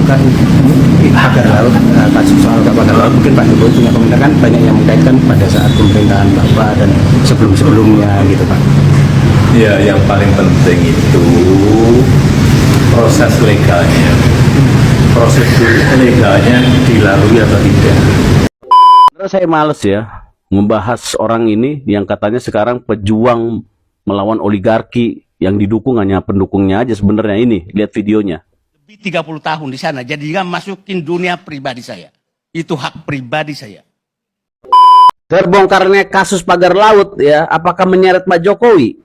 kan pagar laut, kasus soal pagar laut, mungkin Pak Jokowi punya komentar, kan banyak yang mengkaitkan pada saat pemerintahan Bapak dan sebelum-sebelumnya gitu Pak. Ya, yang paling penting itu proses legalnya. Prosedur legalnya dilalui atau tidak. Karena saya males ya membahas orang ini yang katanya sekarang pejuang melawan oligarki, yang didukung hanya pendukungnya aja sebenarnya. Ini lihat videonya. Lebih 30 tahun di sana, jadi dia masukin dunia pribadi saya. Itu hak pribadi saya. Terbongkarnya kasus pagar laut ya, apakah menyeret Pak Jokowi?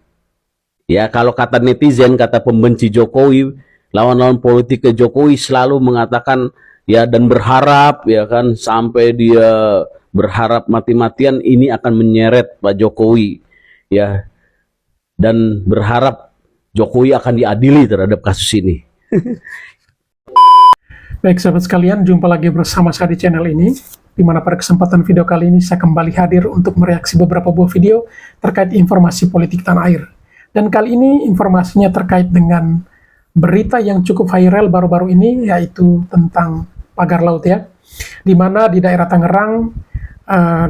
Ya, kalau kata netizen, kata pembenci Jokowi, lawan-lawan politik ke Jokowi selalu mengatakan ya, dan berharap ya kan, sampai dia berharap mati-matian ini akan menyeret Pak Jokowi ya, dan berharap Jokowi akan diadili terhadap kasus ini. Baik sahabat sekalian, jumpa lagi bersama saya di channel ini, di mana pada kesempatan video kali ini saya kembali hadir untuk mereaksi beberapa buah video terkait informasi politik tanah air. Dan kali ini informasinya terkait dengan berita yang cukup viral baru-baru ini, yaitu tentang pagar laut ya, di mana di daerah Tangerang,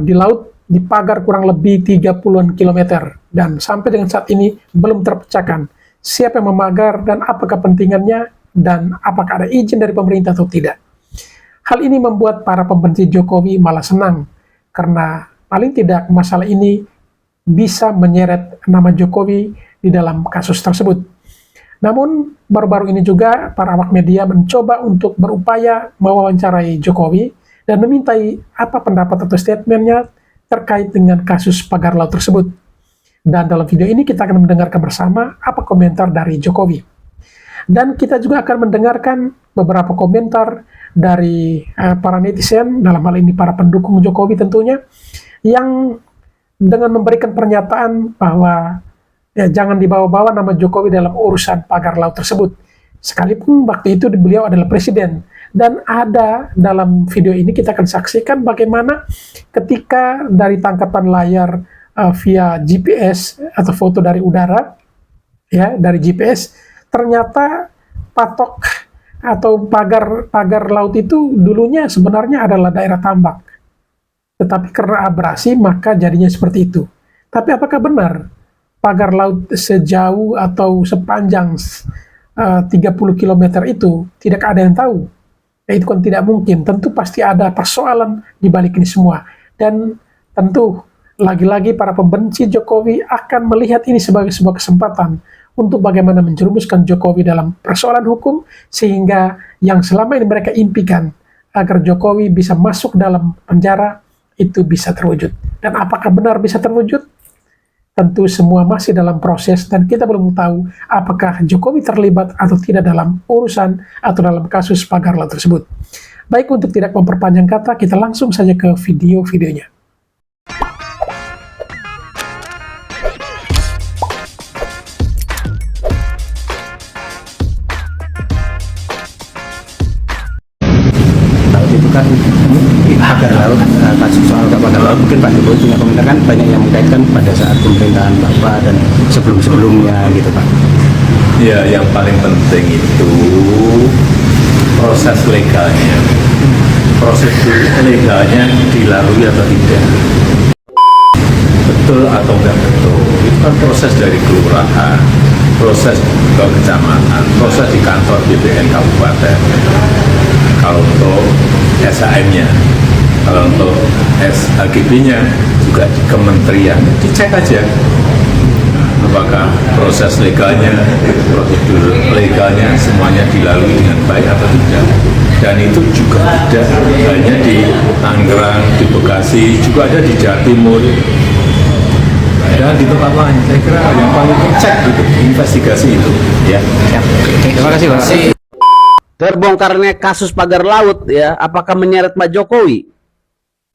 di laut dipagar kurang lebih 30-an kilometer, dan sampai dengan saat ini belum terpecahkan siapa yang memagar dan apa kepentingannya, dan apakah ada izin dari pemerintah atau tidak. Hal ini membuat para pembenci Jokowi malah senang, karena paling tidak masalah ini bisa menyeret nama Jokowi di dalam kasus tersebut. Namun baru-baru ini juga para awak media mencoba untuk berupaya mewawancarai Jokowi dan memintai apa pendapat atau statementnya terkait dengan kasus pagar laut tersebut. Dan dalam video ini kita akan mendengarkan bersama apa komentar dari Jokowi. Dan kita juga akan mendengarkan beberapa komentar dari para netizen, dalam hal ini para pendukung Jokowi tentunya, yang dengan memberikan pernyataan bahwa ya, jangan dibawa-bawa nama Jokowi dalam urusan pagar laut tersebut. Sekalipun waktu itu beliau adalah presiden. Dan ada dalam video ini kita akan saksikan bagaimana ketika dari tangkapan layar via GPS atau foto dari udara, ya, dari GPS, ternyata patok atau pagar laut itu dulunya sebenarnya adalah daerah tambak. Tetapi karena abrasi maka jadinya seperti itu. Tapi apakah benar pagar laut sejauh atau sepanjang 30 km itu tidak ada yang tahu? Ya, itu kan tidak mungkin. Tentu pasti ada persoalan di balik ini semua. Dan tentu lagi-lagi para pembenci Jokowi akan melihat ini sebagai sebuah kesempatan untuk bagaimana menjerumuskan Jokowi dalam persoalan hukum, sehingga yang selama ini mereka impikan agar Jokowi bisa masuk dalam penjara itu bisa terwujud. Dan apakah benar bisa terwujud? Tentu semua masih dalam proses dan kita belum tahu apakah Jokowi terlibat atau tidak dalam urusan atau dalam kasus pagar laut tersebut. Baik, untuk tidak memperpanjang kata, kita langsung saja ke video-videonya. Itu kan pagar laut, kasus soal pagar laut, mungkin Pak Jokowi punya komentar, kan banyak yang mengkaitkan pada saat pemerintahan Bapak dan sebelum-sebelumnya gitu Pak. Ya, yang paling penting itu proses legalnya. Prosedur legalnya dilalui atau tidak. Betul atau enggak betul. Itu kan proses dari kelurahan, proses ke kecamatan, proses di kantor BPN Kabupaten. Kalau untuk SHM-nya, kalau untuk SHGB-nya juga di kementerian, dicek aja apakah proses legalnya, prosedur legalnya semuanya dilalui dengan baik atau tidak. Dan itu juga tidak hanya di Tangerang, di Bekasi, juga ada di Jawa Timur dan di tempat lain. Saya kira yang paling cek itu investigasi itu, ya. Terima kasih Pak. Terbongkarnya kasus pagar laut ya, apakah menyeret Pak Jokowi?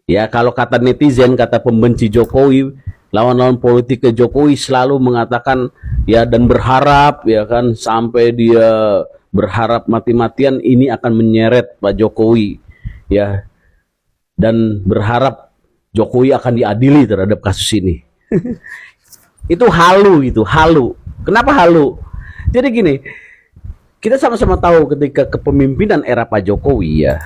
Ya, kalau kata netizen, kata pembenci Jokowi, lawan-lawan politik ke Jokowi selalu mengatakan ya, dan berharap ya kan, sampai dia berharap mati-matian ini akan menyeret Pak Jokowi ya, dan berharap Jokowi akan diadili terhadap kasus ini. Itu halu, itu halu. Kenapa halu? Jadi gini, kita sama-sama tahu ketika kepemimpinan era Pak Jokowi ya,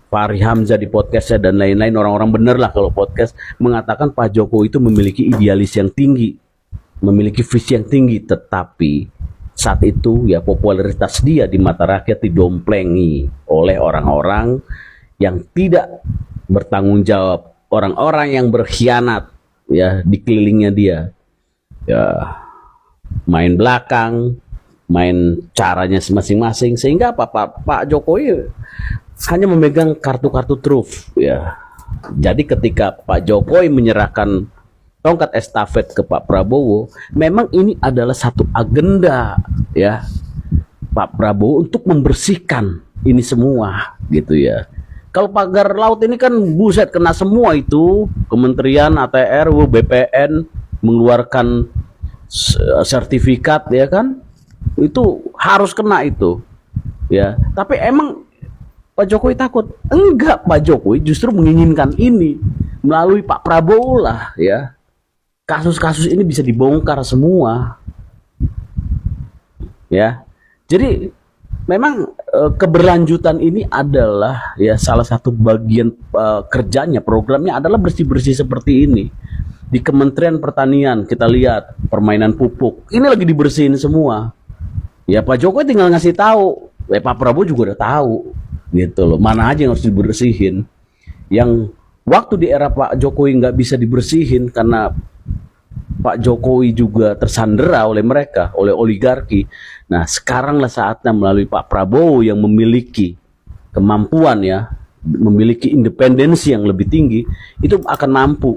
Fahri Hamzah di podcastnya dan lain-lain, orang-orang bener lah kalau podcast, mengatakan Pak Jokowi itu memiliki idealis yang tinggi, memiliki visi yang tinggi, tetapi saat itu ya popularitas dia di mata rakyat didomplengi oleh orang-orang yang tidak bertanggung jawab, orang-orang yang berkhianat ya di kelilingnya dia. Ya, main belakang, main caranya masing-masing, sehingga Pak Jokowi hanya memegang kartu-kartu truf ya. Jadi ketika Pak Jokowi menyerahkan tongkat estafet ke Pak Prabowo, memang ini adalah satu agenda ya Pak Prabowo untuk membersihkan ini semua gitu ya. Kalau pagar laut ini kan buset kena semua itu, Kementerian ATR, BPN mengeluarkan sertifikat ya kan, itu harus kena itu ya. Tapi emang Pak Jokowi takut? Enggak, Pak Jokowi justru menginginkan ini melalui Pak Prabowo lah ya. Kasus-kasus ini bisa dibongkar semua ya. Jadi memang keberlanjutan ini adalah ya salah satu bagian kerjanya, programnya adalah bersih-bersih seperti ini. Di Kementerian Pertanian kita lihat permainan pupuk ini lagi dibersihin semua ya. Pak Jokowi tinggal ngasih tahu, Pak Prabowo juga udah tahu gitu loh, mana aja yang harus dibersihin. Yang waktu di era Pak Jokowi nggak bisa dibersihin karena Pak Jokowi juga tersandera oleh mereka, oleh oligarki. Nah sekaranglah saatnya melalui Pak Prabowo yang memiliki kemampuan ya, memiliki independensi yang lebih tinggi, itu akan mampu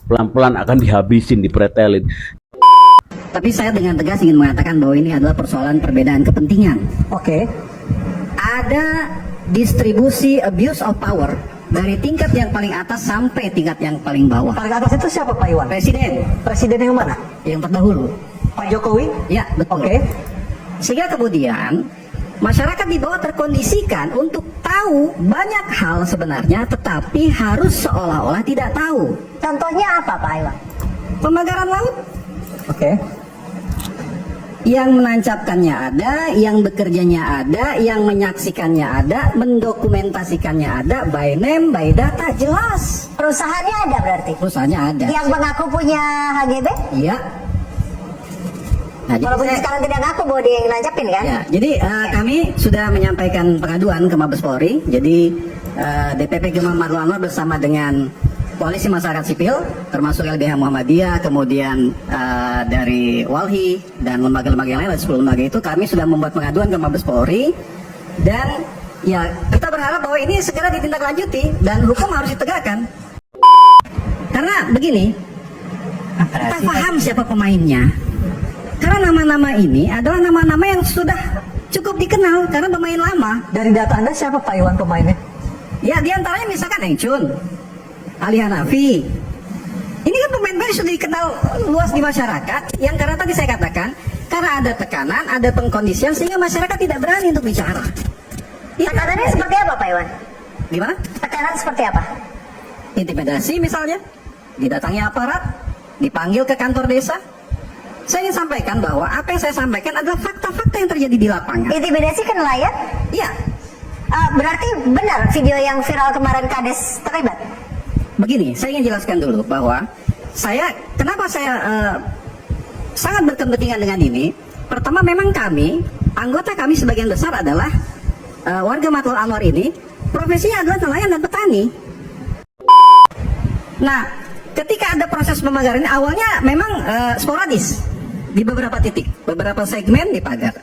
pelan-pelan akan dihabisin, dipretelin. Tapi saya dengan tegas ingin mengatakan bahwa ini adalah persoalan perbedaan kepentingan. Oke. Ada distribusi abuse of power dari tingkat yang paling atas sampai tingkat yang paling bawah. Paling atas itu siapa Pak Iwan? Presiden Presiden yang mana? yang terdahulu. Pak Jokowi? Ya, betul. Oke. Sehingga kemudian masyarakat di bawah terkondisikan untuk tahu banyak hal sebenarnya, tetapi harus seolah-olah tidak tahu. Contohnya apa Pak Iwan? Pembakaran laut, Oke. yang menancapkannya ada, yang bekerjanya ada, yang menyaksikannya ada, mendokumentasikannya ada, by name, by data, jelas. Perusahaannya ada berarti? Perusahaannya ada. Yang mengaku punya HGB? Iya. Nah, jadi Walaupun saya- sekarang tidak ngaku bahwa dia yang nancapin kan? Ya, jadi kami sudah menyampaikan pengaduan ke Mabes Polri. Jadi DPP Gemma Marul Anwar bersama dengan Koalisi Masyarakat Sipil, termasuk LBH Muhammadiyah, kemudian dari Walhi dan lembaga-lembaga yang lain, 10 lembaga itu, kami sudah membuat pengaduan ke Mabes Polri. Dan ya kita berharap bahwa ini segera ditindaklanjuti dan hukum harus ditegakkan. Karena begini, kita paham siapa pemainnya. Karena nama-nama ini adalah nama-nama yang sudah cukup dikenal karena pemain lama. Dari data Anda siapa Pak Iwan pemainnya? Ya diantaranya misalkan Eng Chun, Ali Hanafi. Ini kan pemain-pemain yang sudah dikenal luas di masyarakat. Yang karena tadi saya katakan, karena ada tekanan, ada pengkondisian sehingga masyarakat tidak berani untuk bicara. Tekanannya seperti apa Pak Iwan? Gimana? Tekanan seperti apa? Intimidasi misalnya, didatangi aparat, dipanggil ke kantor desa. Saya ingin sampaikan bahwa apa yang saya sampaikan adalah fakta-fakta yang terjadi di lapangan. Intimidasi ke nelayan? Iya, Berarti benar video yang viral kemarin Kades terlibat? begini, saya ingin jelaskan dulu bahwa kenapa saya sangat berkepentingan dengan ini. Pertama, memang anggota kami sebagian besar adalah warga Marul Anwar ini, profesinya adalah nelayan dan petani. Nah, ketika ada proses pemagaran awalnya memang sporadis di beberapa titik, beberapa segmen dipagar.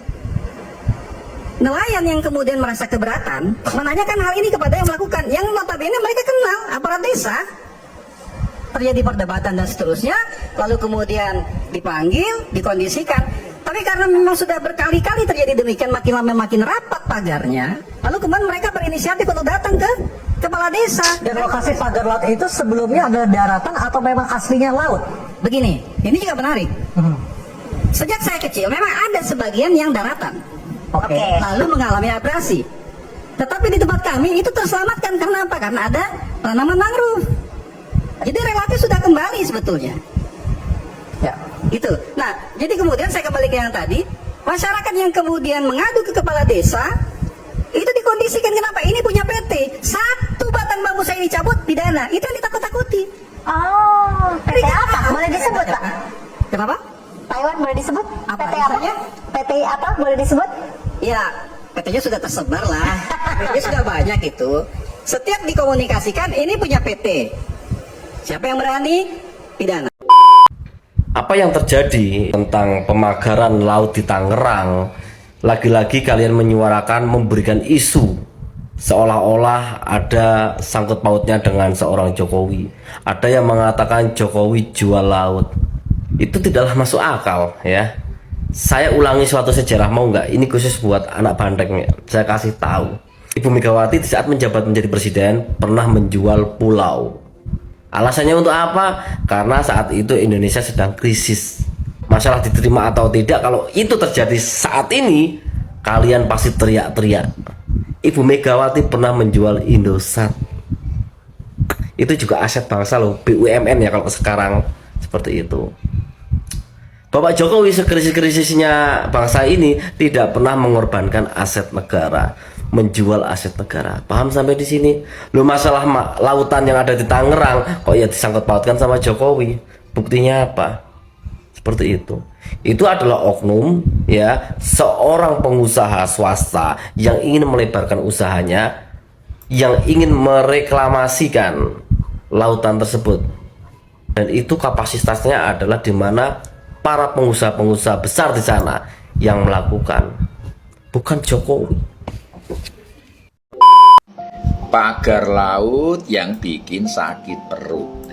Nelayan yang kemudian merasa keberatan menanyakan hal ini kepada yang melakukan, yang notabene mereka kenal aparat desa. Terjadi perdebatan dan seterusnya, lalu kemudian dipanggil, dikondisikan. Tapi karena memang sudah berkali-kali terjadi demikian, makin lama makin rapat pagarnya, lalu kemudian mereka berinisiatif untuk datang ke kepala desa. Dan lokasi pagar laut itu sebelumnya adalah daratan atau memang aslinya laut? Begini, ini juga menarik. Sejak saya kecil memang ada sebagian yang daratan, Oke. lalu mengalami abrasi. Tetapi di tempat kami itu terselamatkan karena apa? Karena ada tanaman mangrove. Jadi relatif sudah kembali sebetulnya. Ya. Itu. Nah, jadi kemudian saya kembali ke yang tadi, masyarakat yang kemudian mengadu ke kepala desa itu dikondisikan kenapa ini punya PT, satu batang bambu saya dicabut pidana, itu yang ditakut-takuti. Oh, PT apa? Boleh disebut, Pak? Kenapa? Pak Iwan boleh disebut? Apa PT apa? misalnya? PT apa? Boleh disebut? Ya, PT-nya sudah tersebar lah, PT sudah banyak itu. Setiap dikomunikasikan ini punya PT, siapa yang berani pidana. Apa yang terjadi tentang pemagaran laut di Tangerang? Lagi-lagi kalian menyuarakan, memberikan isu seolah-olah ada sangkut pautnya dengan seorang Jokowi. Ada yang mengatakan Jokowi jual laut. Itu tidaklah masuk akal ya. Saya ulangi suatu sejarah, mau nggak? Ini khusus buat anak banteng. Saya kasih tahu. Ibu Megawati di saat menjabat menjadi presiden pernah menjual pulau. Alasannya untuk apa? Karena saat itu Indonesia sedang krisis. Masalah diterima atau tidak, kalau itu terjadi saat ini, kalian pasti teriak-teriak. Ibu Megawati pernah menjual Indosat. Itu juga aset bangsa loh, BUMN ya kalau sekarang seperti itu. Bapak Jokowi sekrisis-krisisnya bangsa ini tidak pernah mengorbankan aset negara, menjual aset negara. Paham sampai di sini? Loh, masalah lautan yang ada di Tangerang kok ya disangkut pautkan sama Jokowi. Buktinya apa? Seperti itu. Itu adalah oknum ya, seorang pengusaha swasta yang ingin melebarkan usahanya, yang ingin mereklamasikan lautan tersebut. Dan itu kapasitasnya adalah di mana para pengusaha-pengusaha besar di sana yang melakukan, bukan Jokowi. Pagar laut yang bikin sakit perut.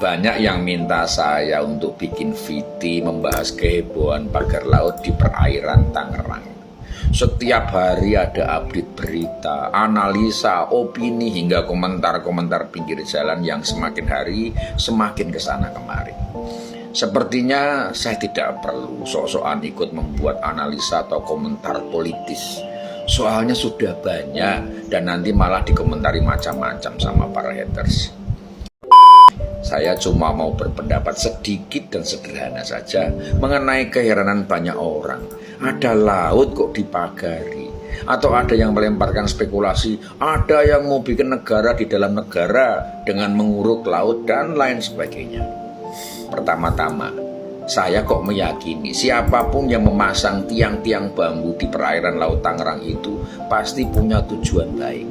Banyak yang minta saya untuk bikin VT membahas kehebohan pagar laut di perairan Tangerang. Setiap hari ada update berita, analisa, opini, hingga komentar-komentar pinggir jalan yang semakin hari semakin kesana kemari. Sepertinya saya tidak perlu sok-sokan ikut membuat analisa atau komentar politis. Soalnya sudah banyak dan nanti malah dikomentari macam-macam sama para haters. Saya cuma mau berpendapat sedikit dan sederhana saja mengenai keheranan banyak orang. Ada laut kok dipagari. Atau ada yang melemparkan spekulasi, ada yang mau bikin negara di dalam negara dengan menguruk laut dan lain sebagainya. Pertama-tama, saya kok meyakini siapapun yang memasang tiang-tiang bambu di perairan Laut Tangerang itu pasti punya tujuan baik.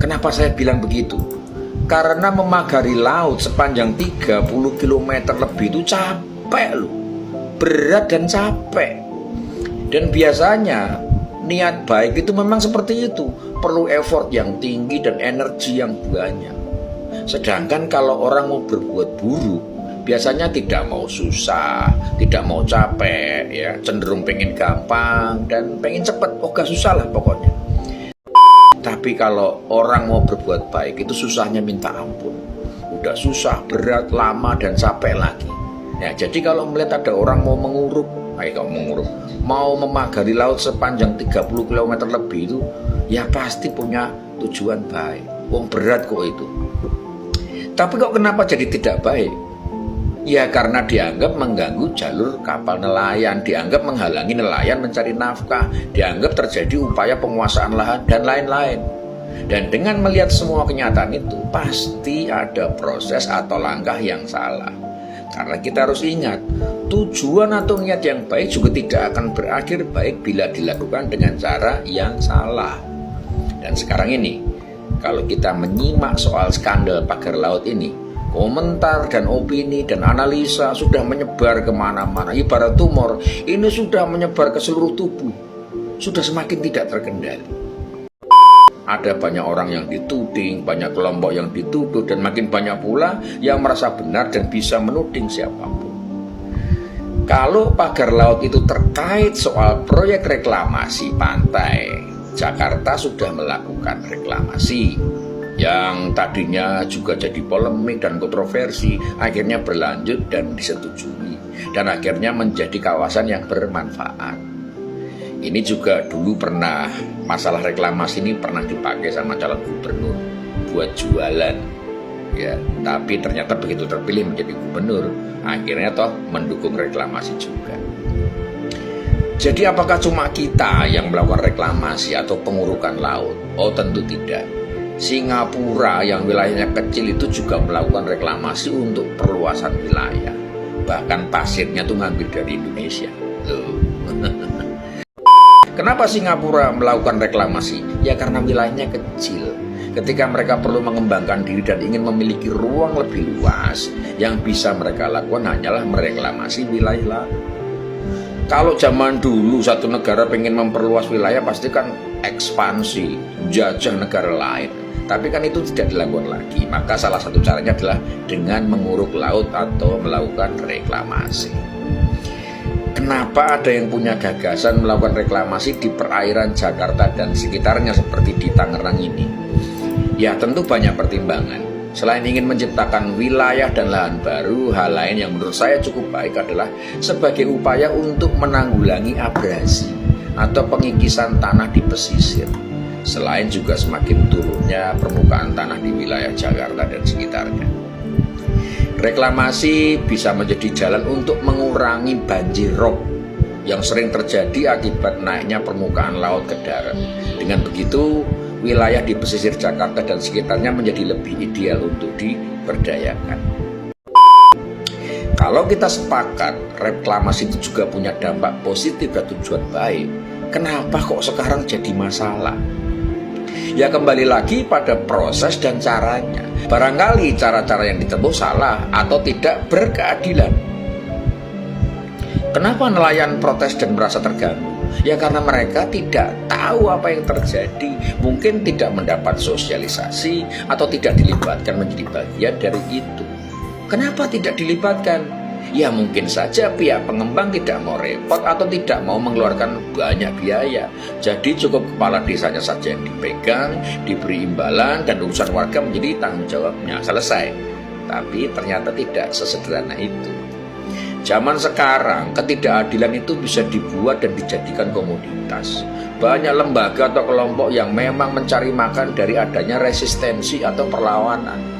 Kenapa saya bilang begitu? Karena memagari laut sepanjang 30 km lebih itu capek loh. Berat dan capek. Dan biasanya niat baik itu memang seperti itu. Perlu effort yang tinggi dan energi yang banyak. Sedangkan kalau orang mau berbuat buruk, biasanya tidak mau susah, tidak mau capek, ya, cenderung pengen gampang dan pengen cepet. Oh, gak susah lah pokoknya. Tapi kalau orang mau berbuat baik itu susahnya minta ampun. Udah susah, berat, lama, dan capek lagi. Ya, jadi kalau melihat ada orang mau menguruk, mau memagari laut sepanjang 30 km lebih itu, ya pasti punya tujuan baik. Wong berat kok itu. Tapi kok kenapa jadi tidak baik? Ya karena dianggap mengganggu jalur kapal nelayan, dianggap menghalangi nelayan mencari nafkah, dianggap terjadi upaya penguasaan lahan dan lain-lain. Dan dengan melihat semua kenyataan itu, pasti ada proses atau langkah yang salah. Karena kita harus ingat, tujuan atau niat yang baik juga tidak akan berakhir baik bila dilakukan dengan cara yang salah. Dan sekarang ini, kalau kita menyimak soal skandal pagar laut ini, komentar dan opini dan analisa sudah menyebar kemana-mana. Ibarat tumor, ini sudah menyebar ke seluruh tubuh. Sudah semakin tidak terkendali. Ada banyak orang yang dituding, banyak kelompok yang dituduh, dan makin banyak pula yang merasa benar dan bisa menuding siapapun. Kalau pagar laut itu terkait soal proyek reklamasi pantai, Jakarta sudah melakukan reklamasi yang tadinya juga jadi polemik dan kontroversi, akhirnya berlanjut dan disetujui, dan akhirnya menjadi kawasan yang bermanfaat. Ini juga dulu pernah, masalah reklamasi ini pernah dipakai sama calon gubernur buat jualan, ya. Tapi ternyata begitu terpilih menjadi gubernur, akhirnya toh mendukung reklamasi juga. Jadi apakah cuma kita yang melakukan reklamasi atau pengurukan laut? Oh tentu tidak. Singapura yang wilayahnya kecil itu juga melakukan reklamasi untuk perluasan wilayah. Bahkan pasirnya tuh ngambil dari Indonesia. Tuh. Kenapa Singapura melakukan reklamasi? Ya karena wilayahnya kecil. Ketika mereka perlu mengembangkan diri dan ingin memiliki ruang lebih luas, yang bisa mereka lakukan hanyalah mereklamasi wilayah laut. Kalau zaman dulu satu negara pengen memperluas wilayah pasti kan ekspansi, jajah negara lain. Tapi kan itu tidak dilakukan lagi. Maka salah satu caranya adalah dengan menguruk laut atau melakukan reklamasi. Kenapa ada yang punya gagasan melakukan reklamasi di perairan Jakarta dan sekitarnya seperti di Tangerang ini? Ya tentu banyak pertimbangan. Selain ingin menciptakan wilayah dan lahan baru, hal lain yang menurut saya cukup baik adalah sebagai upaya untuk menanggulangi abrasi atau pengikisan tanah di pesisir. Selain juga semakin turunnya permukaan tanah di wilayah Jakarta dan sekitarnya. Reklamasi bisa menjadi jalan untuk mengurangi banjir rob yang sering terjadi akibat naiknya permukaan laut ke darat. Dengan begitu, wilayah di pesisir Jakarta dan sekitarnya menjadi lebih ideal untuk diberdayakan. Kalau kita sepakat reklamasi itu juga punya dampak positif dan tujuan baik, kenapa kok sekarang jadi masalah? Ya kembali lagi pada proses dan caranya. Barangkali cara-cara yang ditempuh salah atau tidak berkeadilan. Kenapa nelayan protes dan merasa terganggu? Ya karena mereka tidak tahu apa yang terjadi, mungkin tidak mendapat sosialisasi atau tidak dilibatkan menjadi bagian dari itu. Kenapa tidak dilibatkan? Ya mungkin saja pihak pengembang tidak mau repot atau tidak mau mengeluarkan banyak biaya. Jadi cukup kepala desanya saja yang dipegang, diberi imbalan, dan urusan warga menjadi tanggung jawabnya. Selesai. Tapi ternyata tidak sesederhana itu. Zaman sekarang, ketidakadilan itu bisa dibuat dan dijadikan komoditas. Banyak lembaga atau kelompok yang memang mencari makan dari adanya resistensi atau perlawanan.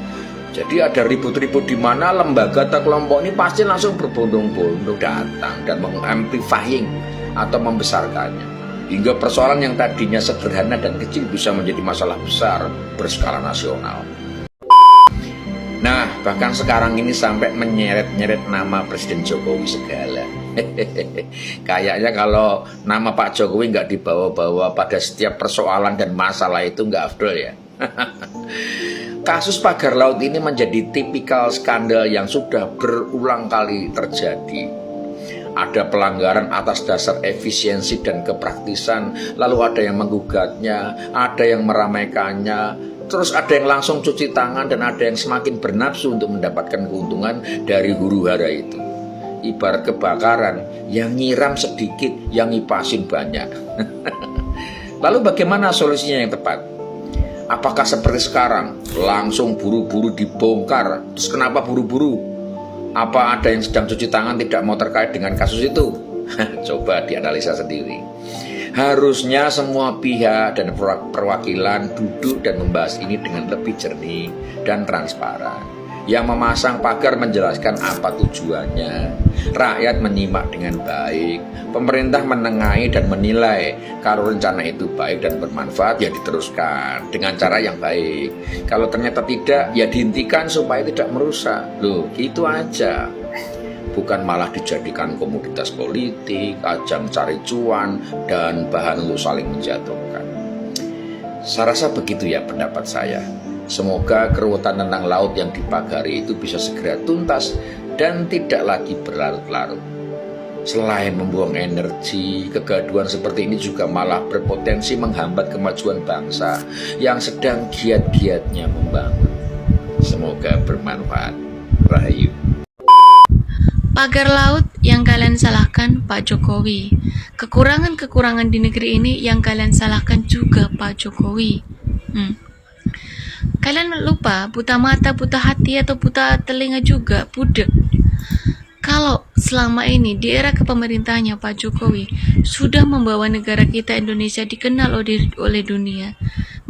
Jadi ada ribut-ribut di mana lembaga atau kelompok ini pasti langsung berbondong-bondong datang dan mengamplifying atau membesarkannya. Hingga persoalan yang tadinya sederhana dan kecil bisa menjadi masalah besar berskala nasional. Nah, bahkan sekarang ini sampai menyeret-nyeret nama Presiden Jokowi segala. Kayaknya kalau nama Pak Jokowi nggak dibawa-bawa pada setiap persoalan dan masalah itu nggak afdol ya. Kasus pagar laut ini menjadi tipikal skandal yang sudah berulang kali terjadi. Ada pelanggaran atas dasar efisiensi dan kepraktisan, lalu ada yang menggugatnya, ada yang meramaikannya, terus ada yang langsung cuci tangan dan ada yang semakin bernafsu untuk mendapatkan keuntungan dari huru-hara itu. Ibarat kebakaran, yang nyiram sedikit, yang ngipasin banyak. Lalu bagaimana solusinya yang tepat? Apakah seperti sekarang, langsung buru-buru dibongkar? Terus kenapa buru-buru? Apa ada yang sedang cuci tangan tidak mau terkait dengan kasus itu? Coba dianalisa sendiri. Harusnya semua pihak dan perwakilan duduk dan membahas ini dengan lebih jernih dan transparan. Yang memasang pagar menjelaskan apa tujuannya, rakyat menyimak dengan baik, pemerintah menengahi dan menilai. Kalau rencana itu baik dan bermanfaat, ya diteruskan dengan cara yang baik. Kalau ternyata tidak, ya dihentikan supaya tidak merusak. Loh, gitu aja. Bukan malah dijadikan komoditas politik, ajang cari cuan, dan bahan untuk saling menjatuhkan. Saya rasa begitu ya pendapat saya. Semoga keruwetan tentang laut yang dipagari itu bisa segera tuntas dan tidak lagi berlarut-larut. Selain membuang energi, kegaduhan seperti ini juga malah berpotensi menghambat kemajuan bangsa yang sedang giat-giatnya membangun. Semoga bermanfaat. Rahayu. Pagar laut yang kalian salahkan Pak Jokowi. Kekurangan-kekurangan di negeri ini yang kalian salahkan juga Pak Jokowi. Kalian lupa buta mata, buta hati, atau buta telinga juga budek. Kalau selama ini di era kepemerintahannya Pak Jokowi sudah membawa negara kita Indonesia dikenal oleh dunia,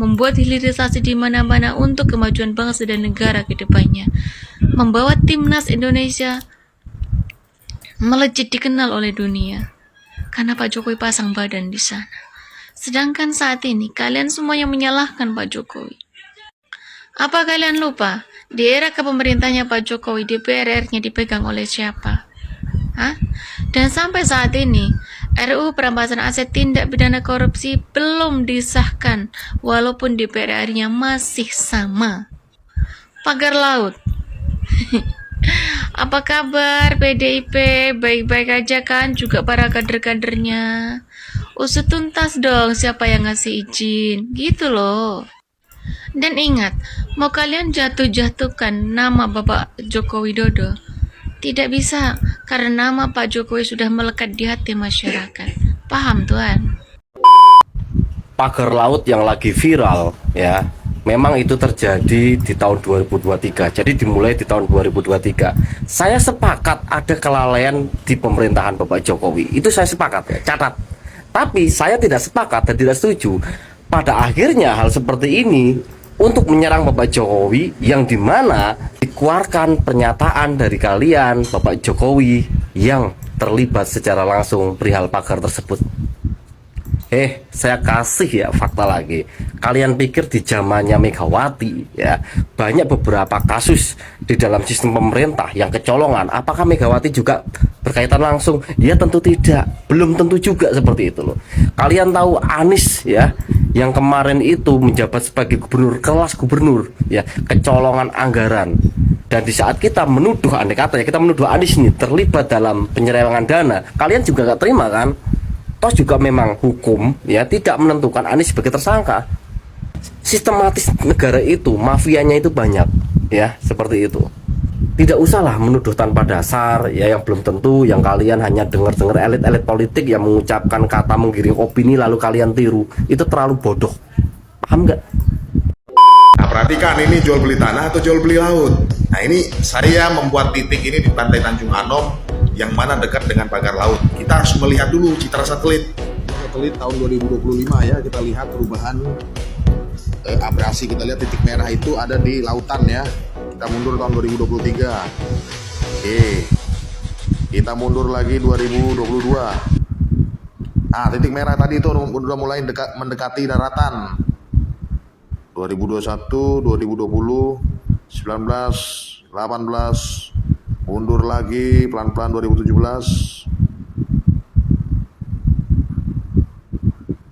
membuat hilirisasi di mana-mana untuk kemajuan bangsa dan negara ke depannya, membawa timnas Indonesia melejit dikenal oleh dunia. karena Pak Jokowi pasang badan di sana. Sedangkan saat ini kalian semuanya menyalahkan Pak Jokowi. Apa kalian lupa? Di era kepemerintahannya Pak Jokowi, DPR-nya dipegang oleh siapa? Hah? Dan sampai saat ini, RUU perampasan aset tindak pidana korupsi belum disahkan, walaupun DPR-nya masih sama. Pagar laut. Apa kabar PDIP? Baik-baik aja kan juga para kader-kadernya? Usut tuntas dong siapa yang ngasih izin, gitu loh. Dan ingat, mau kalian jatuh-jatuhkan nama Bapak Joko Widodo, tidak bisa, karena nama Pak Jokowi sudah melekat di hati masyarakat. Paham, Tuan? Pagar laut yang lagi viral, ya, memang itu terjadi di tahun 2023. Jadi dimulai di tahun 2023. Saya sepakat ada kelalaian di pemerintahan Bapak Jokowi. Itu saya sepakat, ya, catat. Tapi saya tidak sepakat dan tidak setuju pada akhirnya hal seperti ini untuk menyerang Bapak Jokowi, yang dimana dikeluarkan pernyataan dari kalian Bapak Jokowi yang terlibat secara langsung perihal pagar tersebut. Saya kasih ya fakta lagi. Kalian pikir di zamannya Megawati, ya, banyak beberapa kasus di dalam sistem pemerintah yang kecolongan. Apakah Megawati juga berkaitan langsung? Ya tentu tidak. Belum tentu juga seperti itu loh. Kalian tahu Anies, ya, yang kemarin itu menjabat sebagai gubernur, kelas gubernur, ya, kecolongan anggaran. Dan di saat kita menuduh, andai kata ya, kita menuduh Anies ini terlibat dalam penyelewengan dana, kalian juga gak terima kan? Toh juga memang hukum, ya, tidak menentukan Anies sebagai tersangka. Sistematis negara itu, mafianya itu banyak, ya, seperti itu. Tidak usahlah menuduh tanpa dasar, ya, yang belum tentu, yang kalian hanya dengar-dengar elit-elit politik yang mengucapkan kata menggiring opini lalu kalian tiru. Itu terlalu bodoh. Paham nggak? Nah, perhatikan, ini jual beli tanah atau jual beli laut. Nah, ini saya membuat titik ini di pantai Tanjung Anom yang mana dekat dengan pagar laut. Kita harus melihat dulu citra satelit. Satelit tahun 2025 ya, kita lihat perubahan abrasi. Kita lihat titik merah itu ada di lautan ya. Kita mundur tahun 2023. Oke. Kita mundur lagi 2022. Nah, titik merah tadi itu udah mulai mendekati daratan. 2021, 2020, 19, 18, mundur lagi pelan-pelan 2017.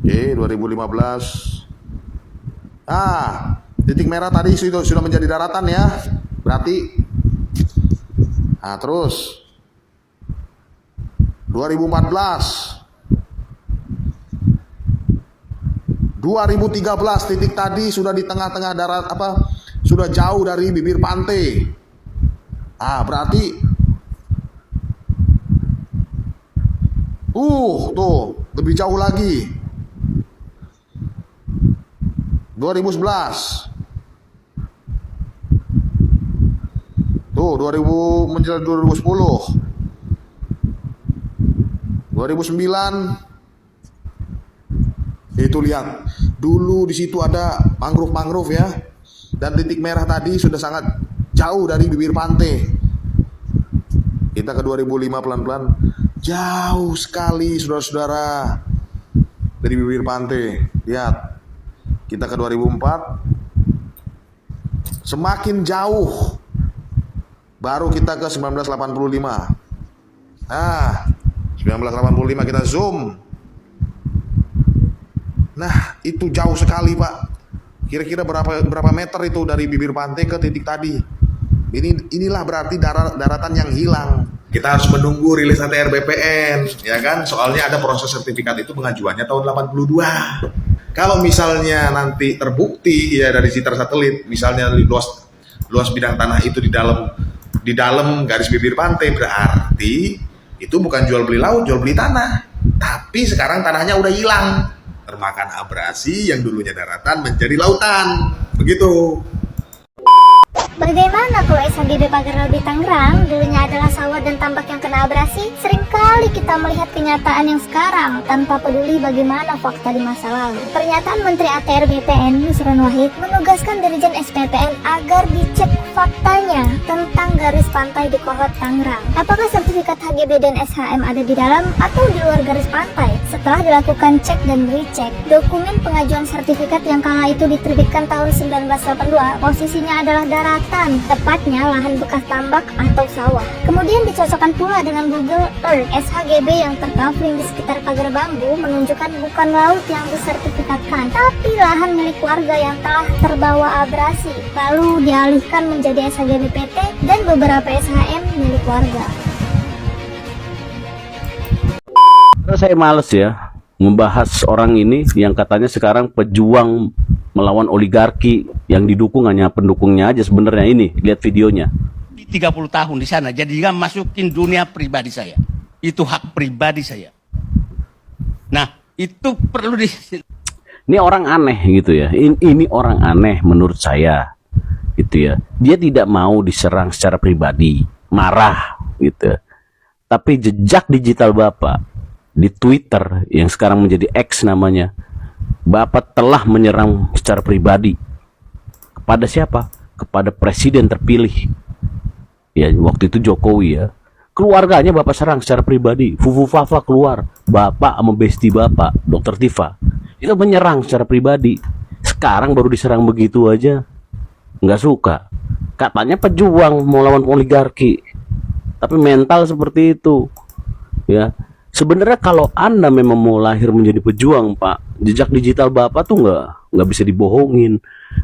Oke, 2015. Titik merah tadi sudah menjadi daratan ya. Berarti terus 2014, 2013 titik tadi sudah di tengah-tengah darat, sudah jauh dari bibir pantai. Berarti tuh lebih jauh lagi. 2011 tuh 2000 menjelang 2010. 2009 itu lihat dulu di situ ada mangrove ya, dan titik merah tadi sudah sangat jauh dari bibir pantai. Kita ke 2005 pelan-pelan, jauh sekali saudara-saudara dari bibir pantai. Lihat, kita ke 2004, semakin jauh. Baru kita ke 1985. 1985 kita zoom. Nah, itu jauh sekali, Pak. Kira-kira berapa meter itu dari bibir pantai ke titik tadi? Inilah berarti daratan yang hilang. Kita harus menunggu rilis ATR BPN, ya kan? Soalnya ada proses sertifikat itu pengajuannya tahun 82. Kalau misalnya nanti terbukti ya dari citra satelit, misalnya luas bidang tanah itu di dalam garis bibir pantai, berarti itu bukan jual beli laut, jual beli tanah. Tapi sekarang tanahnya udah hilang, termakan abrasi yang dulunya daratan menjadi lautan. Begitu. Bagaimana kalau SHGB Pagar Laut di Tangerang dulunya adalah sawah dan tambak yang kena abrasi? Seringkali kita melihat kenyataan yang sekarang tanpa peduli bagaimana fakta di masa lalu. Pernyataan Menteri ATR BPN Nusron Wahid menugaskan Dirjen SPPN agar dicek faktanya tentang garis pantai di Kohot Tangerang. Apakah sertifikat HGB dan SHM ada di dalam atau di luar garis pantai? Setelah dilakukan cek dan recheck, dokumen pengajuan sertifikat yang kala itu diterbitkan tahun 1982 posisinya adalah daratan, tepatnya lahan bekas tambak atau sawah. Kemudian dicocokkan pula dengan Google Earth. SHGB yang tercovering di sekitar pagar bambu menunjukkan bukan laut yang disertifikatkan, tapi lahan milik warga yang telah terbawa abrasi, lalu dialihkan menjadi SHGB PT dan beberapa SHM milik warga. Karena saya males ya membahas orang ini yang katanya sekarang pejuang melawan oligarki yang didukung hanya pendukungnya aja sebenarnya. Ini lihat videonya. 30 tahun di sana, jadi jangan masukin dunia pribadi saya. Itu hak pribadi saya. Nah, itu perlu di... Ini orang aneh gitu ya. Ini orang aneh menurut saya gitu ya. Dia tidak mau diserang secara pribadi, marah gitu. Tapi jejak digital Bapak di Twitter yang sekarang menjadi X namanya, Bapak telah menyerang secara pribadi kepada siapa? Kepada presiden terpilih. Ya, waktu itu Jokowi ya. Keluarganya Bapak serang secara pribadi. Fufu Fafa keluar, Bapak sama besti Bapak, Dr. Tifa. Itu menyerang secara pribadi. Sekarang baru diserang begitu aja. Nggak suka. Katanya pejuang mau lawan oligarki. Tapi mental seperti itu. Ya. Sebenarnya kalau Anda memang mau lahir menjadi pejuang, Pak, jejak digital Bapak tuh nggak bisa dibohongin.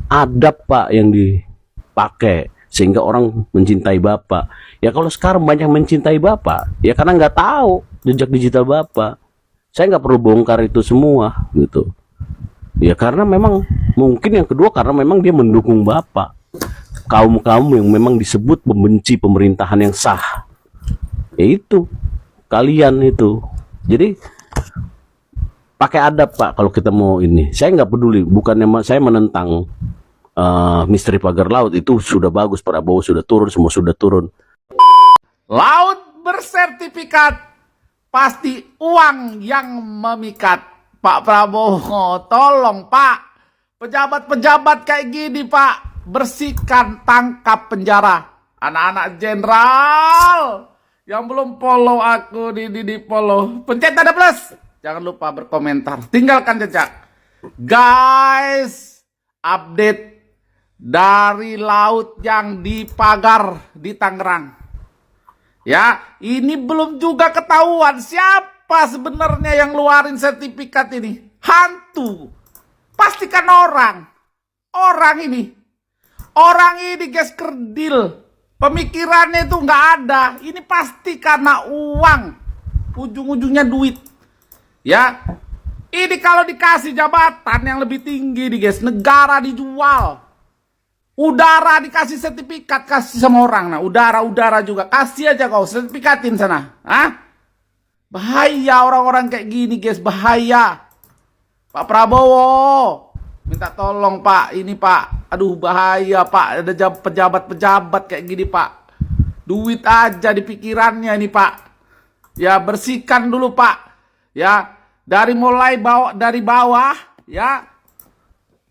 Adab, Pak, yang dipakai sehingga orang mencintai Bapak. Ya kalau sekarang banyak mencintai Bapak, ya karena nggak tahu jejak digital Bapak. Saya nggak perlu bongkar itu semua, gitu. Ya karena memang mungkin yang kedua karena memang dia mendukung Bapak. Kaum-kaum yang memang disebut membenci pemerintahan yang sah. Ya itu. Kalian itu, jadi pakai adab Pak kalau kita mau ini. Saya nggak peduli, bukannya saya menentang misteri pagar laut, itu sudah bagus. Prabowo sudah turun, semua sudah turun. Laut bersertifikat pasti uang yang memikat. Pak Prabowo, tolong Pak, pejabat-pejabat kayak gini Pak, bersihkan, tangkap, penjara. Anak-anak jenderal yang belum follow aku di follow, pencet tanda plus. Jangan lupa berkomentar, tinggalkan jejak. Guys, update dari laut yang di pagar di Tangerang. Ya, ini belum juga ketahuan siapa sebenarnya yang ngeluarin sertifikat ini. Hantu. Pastikan orang. Orang ini guys kerdil. Pemikirannya itu nggak ada. Ini pasti karena uang. Ujung-ujungnya duit. Ya. Ini kalau dikasih jabatan yang lebih tinggi nih guys. Negara dijual. Udara dikasih sertifikat. Kasih sama orang. Nah udara juga. Kasih aja kau. Sertifikatin sana. Hah? Bahaya orang-orang kayak gini guys. Bahaya. Pak Prabowo. Minta tolong Pak. Ini Pak. Aduh bahaya Pak, ada pejabat-pejabat kayak gini Pak. Duit aja di pikirannya ini Pak. Ya bersihkan dulu Pak. Ya dari mulai dari bawah ya.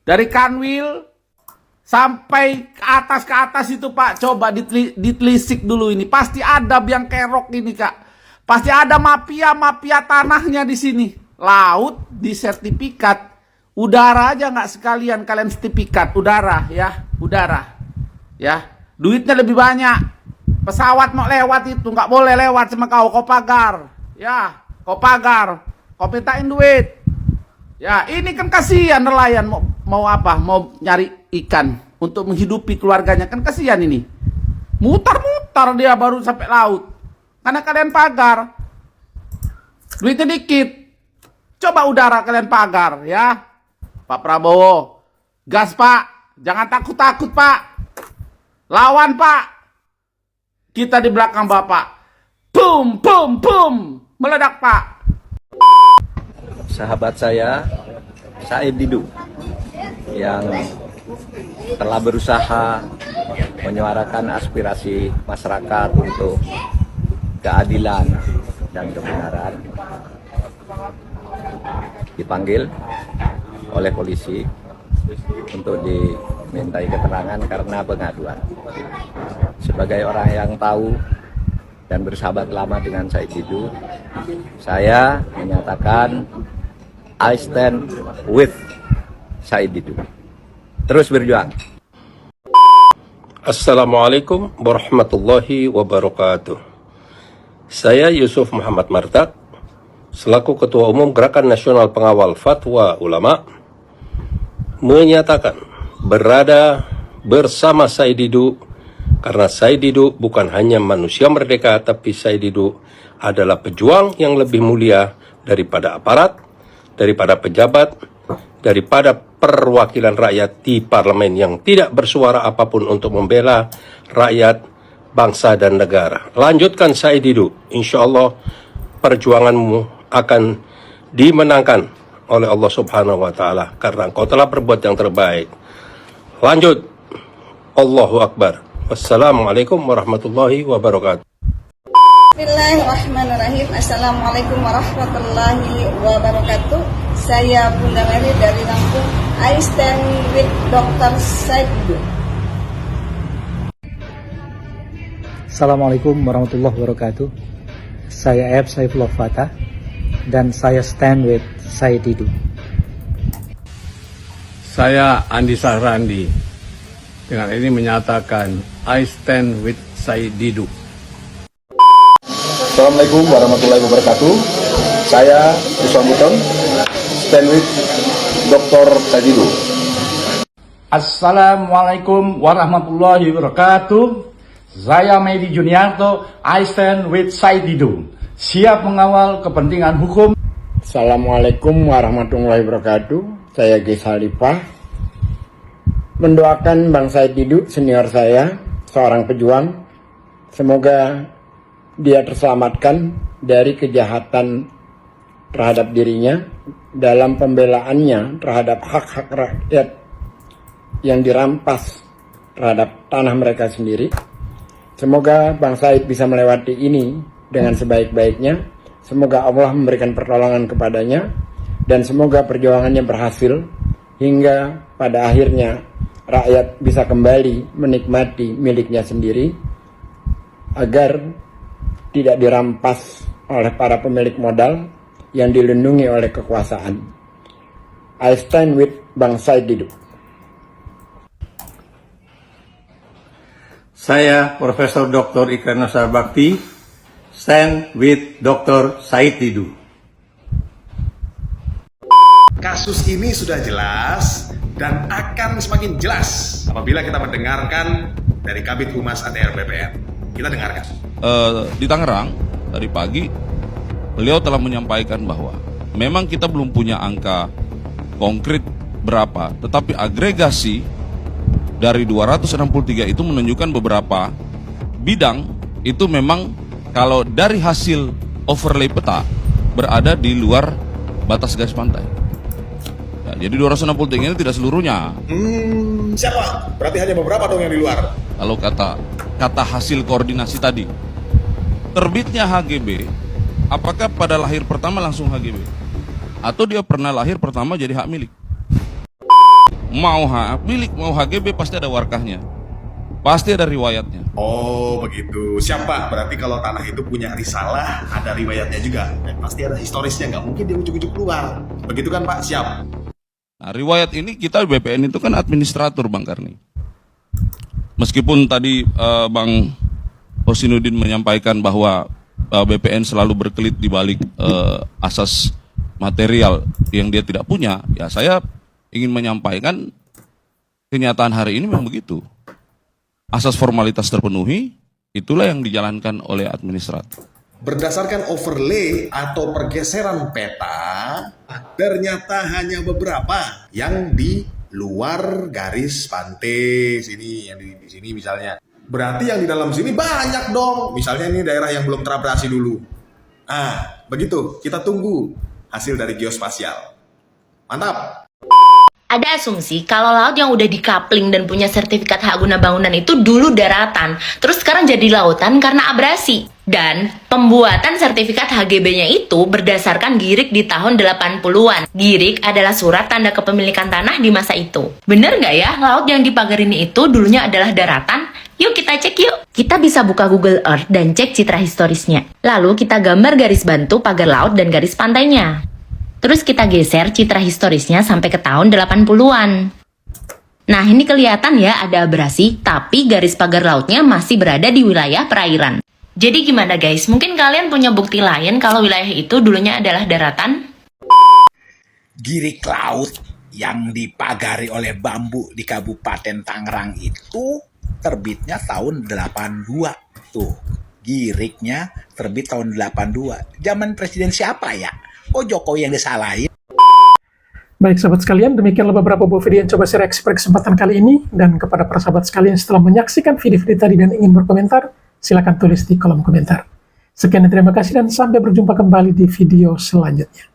Dari kanwil sampai ke atas itu Pak. Coba ditelisik dulu ini. Pasti ada biang kerok ini Kak. Pasti ada mafia tanahnya di sini. Laut di sertifikat. Udara aja nggak sekalian kalian sertifikat. Udara ya. Udara ya. Duitnya lebih banyak. Pesawat mau lewat itu nggak boleh lewat sama kau pagar ya. Kau pagar, kau mintain duit ya. Ini kan kasihan nelayan mau apa, mau nyari ikan untuk menghidupi keluarganya. Kan kasihan ini. Mutar-mutar dia baru sampai laut karena kalian pagar. Duitnya dikit. Coba udara kalian pagar ya. Pak Prabowo, gas Pak, jangan takut-takut Pak, lawan Pak, kita di belakang Bapak, boom, boom, boom, meledak Pak. Sahabat saya, Said Didu, yang telah berusaha menyuarakan aspirasi masyarakat untuk keadilan dan kebenaran, dipanggil oleh polisi untuk dimintai keterangan karena pengaduan. Sebagai orang yang tahu dan bersahabat lama dengan Said Didu, saya menyatakan I stand with Said Didu. Terus berjuang. Assalamualaikum warahmatullahi wabarakatuh. Saya Yusuf Muhammad Martak, selaku Ketua Umum Gerakan Nasional Pengawal Fatwa Ulama, menyatakan berada bersama Said Didu karena Said Didu bukan hanya manusia merdeka, tapi Said Didu adalah pejuang yang lebih mulia daripada aparat, daripada pejabat, daripada perwakilan rakyat di parlemen yang tidak bersuara apapun untuk membela rakyat, bangsa dan negara. Lanjutkan Said Didu, insya Allah perjuanganmu akan dimenangkan oleh Allah Subhanahu wa Ta'ala karena engkau telah berbuat yang terbaik. Lanjut. Allahu Akbar. Wassalamualaikum warahmatullahi wabarakatuh. Bismillahirrahmanirrahim. Assalamualaikum warahmatullahi wabarakatuh. Saya Bunda Mary dari Lampung. I stand with Dr. Said Didu. Assalamualaikum warahmatullahi wabarakatuh. Saya F. Saifullah Fatah dan saya stand with Said Didu. Saya Andi Sahrandi. Dengan ini menyatakan I stand with Said Didu. Assalamualaikum warahmatullahi wabarakatuh. Saya Usman Buton, stand with Dr. Said Didu. Assalamualaikum warahmatullahi wabarakatuh. Saya Medi Juniarto, I stand with Said Didu, siap mengawal kepentingan hukum. Assalamualaikum warahmatullahi wabarakatuh. Saya Ges Halifah, mendoakan Bang Said Didu, senior saya, seorang pejuang. Semoga dia terselamatkan dari kejahatan terhadap dirinya dalam pembelaannya terhadap hak-hak rakyat yang dirampas terhadap tanah mereka sendiri. Semoga Bang Said bisa melewati ini dengan sebaik-baiknya. Semoga Allah memberikan pertolongan kepadanya. Dan semoga perjuangannya berhasil hingga pada akhirnya rakyat bisa kembali menikmati miliknya sendiri agar tidak dirampas oleh para pemilik modal yang dilindungi oleh kekuasaan. I stand with Bang Said Didu. Saya Profesor Dr. Ikrar Nasar Bakti, stand with Dr. Said Didu. Kasus ini sudah jelas dan akan semakin jelas apabila kita mendengarkan dari Kabid Humas ATR BPN. Kita dengarkan. Di Tangerang tadi pagi beliau telah menyampaikan bahwa memang kita belum punya angka konkret berapa, tetapi agregasi dari 263 itu menunjukkan beberapa bidang itu memang kalau dari hasil overlay peta berada di luar batas garis pantai. Ya, jadi 263 ini tidak seluruhnya. Siapa? Berarti hanya beberapa dong yang di luar. Kalau kata hasil koordinasi tadi, terbitnya HGB, apakah pada lahir pertama langsung HGB? Atau dia pernah lahir pertama jadi hak milik? Mau hak milik, mau HGB pasti ada warkahnya. Pasti ada riwayatnya. Oh begitu. Siapa? Berarti kalau tanah itu punya risalah, ada riwayatnya juga. Dan pasti ada historisnya, nggak mungkin dia ujuk-ujuk keluar. Begitu kan Pak? Siap. Nah, riwayat ini kita BPN itu kan administrator Bang Karni. Meskipun tadi Bang Hosinuddin menyampaikan bahwa BPN selalu berkelit di balik asas material yang dia tidak punya, ya saya ingin menyampaikan kenyataan hari ini memang begitu. Asas formalitas terpenuhi, itulah yang dijalankan oleh administrator. Berdasarkan overlay atau pergeseran peta, ternyata hanya beberapa yang di luar garis pantai sini, yang di sini misalnya. Berarti yang di dalam sini banyak dong. Misalnya ini daerah yang belum terabrasi dulu. Begitu. Kita tunggu hasil dari geospasial. Mantap. Ada asumsi kalau laut yang udah dikapling dan punya sertifikat hak guna bangunan itu dulu daratan, terus sekarang jadi lautan karena abrasi. Dan pembuatan sertifikat HGB-nya itu berdasarkan GIRIK di tahun 80-an. GIRIK adalah surat tanda kepemilikan tanah di masa itu. Bener nggak ya, laut yang dipagar ini itu dulunya adalah daratan? Yuk kita cek yuk. Kita bisa buka Google Earth dan cek citra historisnya. Lalu kita gambar garis bantu pagar laut dan garis pantainya. Terus kita geser citra historisnya sampai ke tahun 80-an. Nah, ini kelihatan ya ada abrasi, tapi garis pagar lautnya masih berada di wilayah perairan. Jadi gimana guys? Mungkin kalian punya bukti lain kalau wilayah itu dulunya adalah daratan? GIRIK laut yang dipagari oleh bambu di Kabupaten Tangerang itu terbitnya tahun 82. Tuh, GIRIK-nya terbit tahun 82. Zaman presiden siapa ya? Kok Jokowi yang disalahin? Baik sahabat sekalian, demikianlah beberapa buah video yang coba saya reaksi pada kesempatan kali ini. Dan kepada para sahabat sekalian setelah menyaksikan video-video tadi dan ingin berkomentar, silakan tulis di kolom komentar. Sekian dan terima kasih dan sampai berjumpa kembali di video selanjutnya.